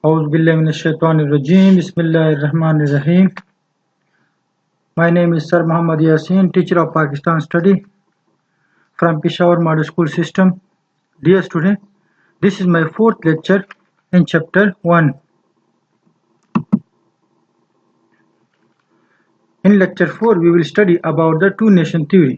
أعوذ بالله من الشيطان الرجيم. بسم الله الرحمن الرحيم. My name is Sir Muhammad Yasin, teacher of Pakistan Study from Peshawar Model School System. Dear student, this is my fourth lecture in chapter 1. In lecture 4, we will study about the two-nation theory.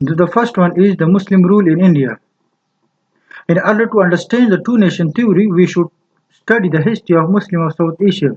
The first one is the Muslim rule in India. In order to understand the two-nation theory, we should study the history of Muslim of South Asia.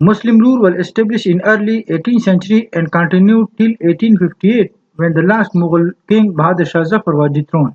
Muslim rule was established in early 18th century and continued till 1858 when the last Mughal king Bahadur Shah Zafar was dethroned.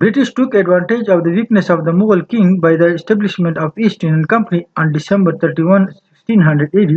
British took advantage of the weakness of the Mughal king by the establishment of East Indian Company on December 31, 1680.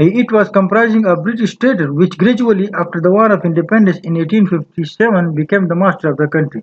It was comprising of British traders which gradually after the War of Independence in 1857 became the master of the country.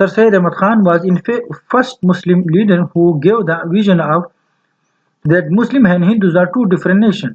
Sir Syed Ahmad Khan was in first Muslim leader who gave the vision of that Muslim and Hindus are two different nations.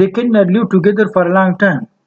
They cannot live together for a long time.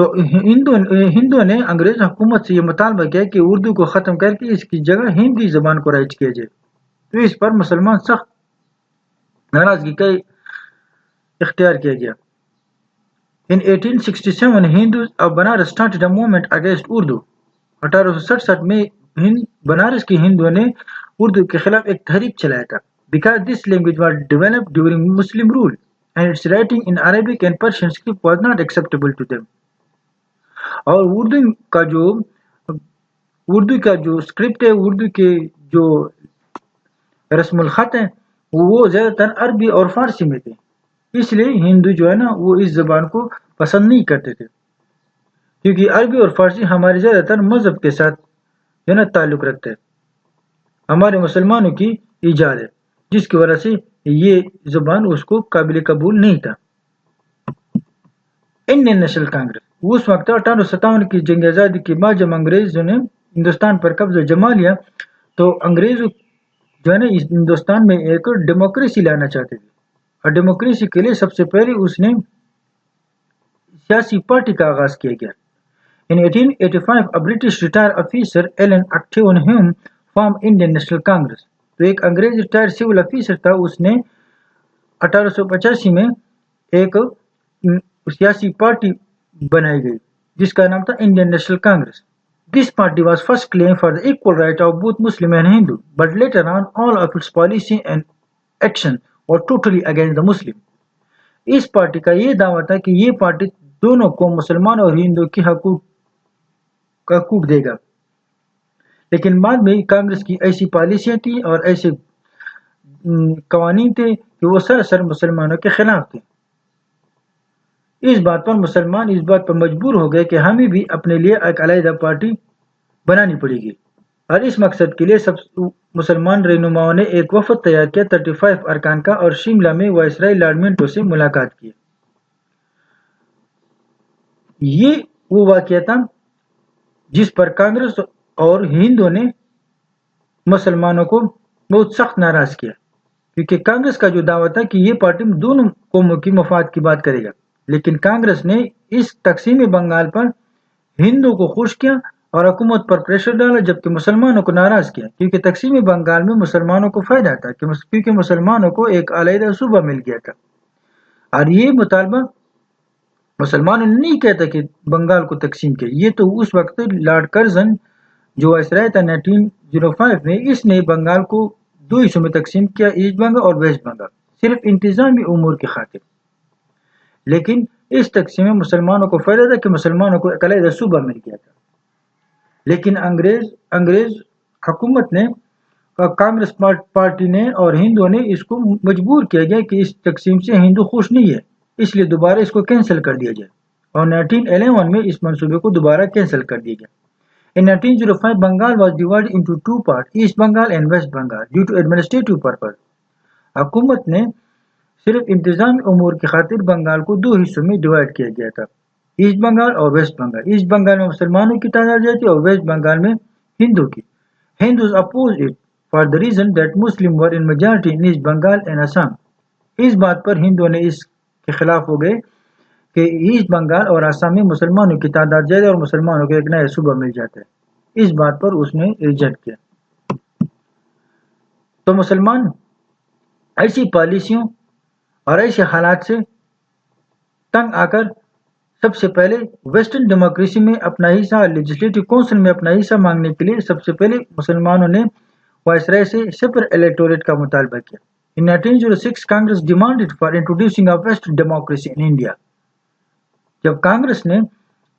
تو ہندو نے انگریز حکومت سے یہ مطالبہ کیا کہ اردو کو ختم کر کے اس کی جگہ ہندی زبان کو رائج کیا جائے، تو اس پر مسلمان سخت ناراضگی کا اختیار کیا گیا۔ In 1867 Hindus of Banaras started a movement against Urdu. 1867 میں بنارس کے ہندوؤں نے اردو کے خلاف ایک تحریک چلایا تھا، because this language was developed during Muslim rule and its writing in Arabic and Persian script was not acceptable to them. اور اردو کا جو اسکرپٹ ہے، اردو کے جو رسم الخط ہیں وہ زیادہ تر عربی اور فارسی میں تھے، اس لیے ہندو جو ہے نا وہ اس زبان کو پسند نہیں کرتے تھے، کیونکہ عربی اور فارسی ہمارے زیادہ تر مذہب کے ساتھ جو ہے نا تعلق رکھتے ہیں، ہمارے مسلمانوں کی ایجاد ہے، جس کی وجہ سے یہ زبان اس کو قابل قبول نہیں تھا۔ انڈین نیشنل کانگریس اس وقت 1857 کی جنگ آزادی کے بعد جب انگریزوں نے ہندوستان پر قبضہ جما لیا تو انگریز جو ہے نا ہندوستان میں ایک ڈیموکریسی لانا چاہتے تھے، اور ڈیموکریسی کے لیے سب سے پہلے اس نے سیاسی پارٹی کا آغاز کیا گیا۔ In 1885 a British retired officer Ellen Acton Hume formed Indian National Congress. تو ایک انگریز ریٹائرڈ سول آفیسر تھا، اس نے 1885 میں ایک سیاسی پارٹی بنائی گئی جس کا نام تھا Indian national Congress. This party was first claimed for the equal right of both Muslim and Hindu, but later on all of its policy and action were totally against the Muslim. اس party کا یہ دعویٰ تھا کہ یہ party دونوں کو مسلمان اور ہندو کی حقوق دے گا، لیکن بعد میں کانگریس کی ایسی پالیسیاں تھیں اور ایسے قوانین تھے کہ وہ سراسر مسلمانوں کے خلاف تھے۔ اس بات پر مسلمان اس بات پر مجبور ہو گئے کہ ہمیں بھی اپنے لیے ایک علیحدہ پارٹی بنانی پڑے گی، اور اس مقصد کے لیے سب مسلمان رہنماؤں نے ایک وفد تیار کیا 35 ارکان کا، اور شملہ میں وائسرائے لارڈ منٹو سے ملاقات کی۔ یہ وہ واقعہ تھا جس پر کانگریس اور ہندو نے مسلمانوں کو بہت سخت ناراض کیا، کیونکہ کانگریس کا جو دعویٰ تھا کہ یہ پارٹی دونوں قوموں کی مفاد کی بات کرے گا، لیکن کانگریس نے اس تقسیم بنگال پر ہندو کو خوش کیا اور حکومت پر پریشر ڈالا، جبکہ مسلمانوں کو ناراض کیا، کیونکہ تقسیم بنگال میں مسلمانوں کو فائدہ تھا، کیونکہ مسلمانوں کو ایک علیحدہ صوبہ مل گیا تھا، اور یہ مطالبہ مسلمانوں نے نہیں کہتا کہ بنگال کو تقسیم کیا، یہ تو اس وقت لارڈ کرزن جو وائسرائے تھا 1905 میں، اس نے بنگال کو 2 حصوں میں تقسیم کیا، ایسٹ بنگال اور ویسٹ بنگال، صرف انتظامی امور کی خاطر۔ لیکن اس تقسیم میں مسلمانوں کو فائدہ تھا کہ مسلمانوں کو ایک علیحدہ صوبہ مل گیا تھا، لیکن انگریز حکومت نے، کانگریس پارٹی نے اور ہندوؤں نے اس کو مجبور کیا گیا کہ اس تقسیم سے ہندو خوش نہیں ہے، اس لیے دوبارہ اس کو کینسل کر دیا جائے، اور 1911 میں اس منصوبے کو دوبارہ کینسل کر دیا گیا۔ In 1905 Bengal was divided into 2 parts, East Bengal and West Bengal, due to administrative purpose. حکومت نے صرف انتظامی امور کی خاطر بنگال کو 2 حصوں میں ڈیوائڈ کیا گیا تھا، ایسٹ بنگال اور ویسٹ بنگال۔ ایسٹ بنگال میں مسلمانوں کی تعداد زیادہ تھی اور ویسٹ بنگال میں ہندو کی۔ Hindus opposed it for the reason that Muslims were in majority in East Bengal and Assam. اس بات پر ہندو نے اس کے خلاف ہو گئے کہ ایسٹ بنگال اور آسام میں مسلمانوں کی تعداد زیادہ اور مسلمانوں کو ایک نیا صوبہ مل جاتا ہے، اس بات پر اس نے ریجیکٹ کیا۔ تو مسلمان ایسی پالیسیوں اور ایسے حالات سے تنگ آ کر سب سے پہلے ویسٹرن ڈیموکریسی میں اپنا حصہ، لیجسلیٹو کونسل میں اپنا حصہ مانگنے کے لیے سب سے پہلے مسلمانوں نے وائسرائے سے سپر الیکٹوریٹ کا مطالبہ کیا۔ In 1906 Congress demanded for introducing a Western democracy in India. جب کانگریس نے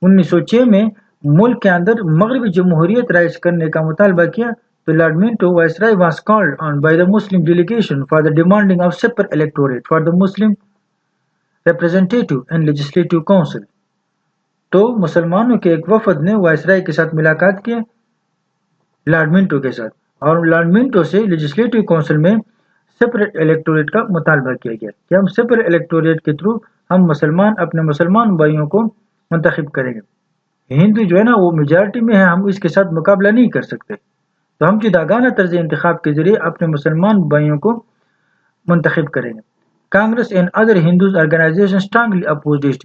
1906 میں ملک کے اندر مغربی جمہوریت رائج کرنے کا مطالبہ کیا تو lord Manto viceroy was called on by the Muslim delegation for the demanding of separate electorate for the Muslim representative and legislative council. تو مسلمانوں کے ایک وفد نے وائسرائے کے ساتھ ملاقات کی لارڈ منٹو کے ساتھ، اور لارڈ منٹو سے لیجسلیٹو کونسل میں سپریٹ الیکٹوریٹ کا مطالبہ کیا گیا کہ ہم سپریٹ الیکٹوریٹ کے تھرو ہم اپنے مسلمان بھائیوں کو منتخب کریں گے۔ ہندو جو ہے نا وہ میجارٹی میں ہے، ہم اس کے ساتھ مقابلہ نہیں کر سکتے، تو ہم جداگانہ طرز انتخاب کے ذریعے اپنے مسلمان بھائیوں کو منتخب کریں گے۔ Congress and other Hindu organizations strongly opposed it.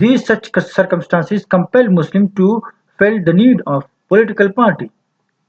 These such circumstances compel Muslims to felt the need of political party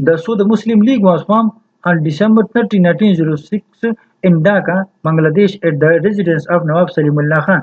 the Muslim League was formed on December 30, 1906 in Dhaka, Bangladesh at the residence of Nawab Salimullah Khan.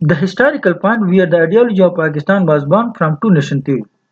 The historical point where the ideology of Pakistan was born from two nation theory.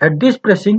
At this pressing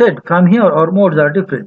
said, "From here our modes are different."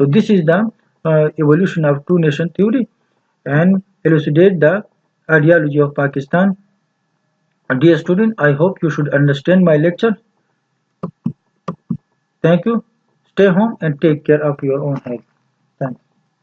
So this is the evolution of two nation theory and elucidate the ideology of Pakistan. Dear student, I hope you should understand my lecture. Thank you. Stay home and take care of your own health.